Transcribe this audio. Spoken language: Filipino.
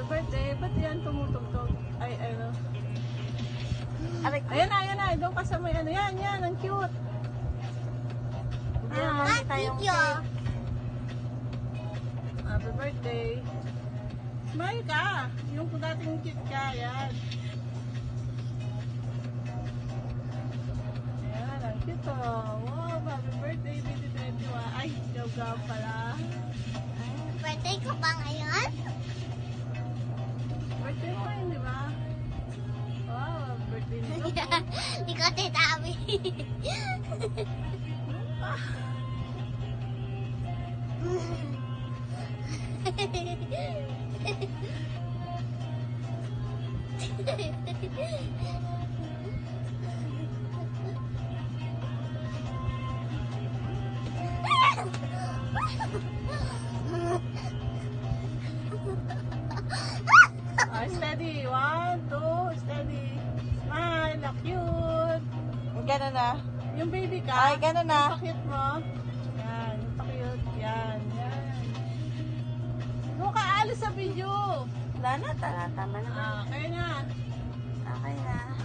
birthday. Ba't yan tumutugtog? Ay, ano. Ayan na. Doon ka sa may ano. Yan. Ang cute. Thank you. Happy birthday. Smile ka. Yung dating cute ka. Yan. Yan. Ang cute oh. Wow. Happy birthday. Baby 21. Ay, gaw pala. Birthday ko ba ngayon? Birthday mo yun, di ba? Wow. Birthday nito. Hindi ko titabi. Steady. 1, 2, steady. Smile. Cute. Gano'n na. Yung baby ka. Ay, gano'n na. Yung pakit mo. Yan. Yung pakit. Yan. Huwag ka alis sa video. Wala na, tama na. Kaya na. Okay na.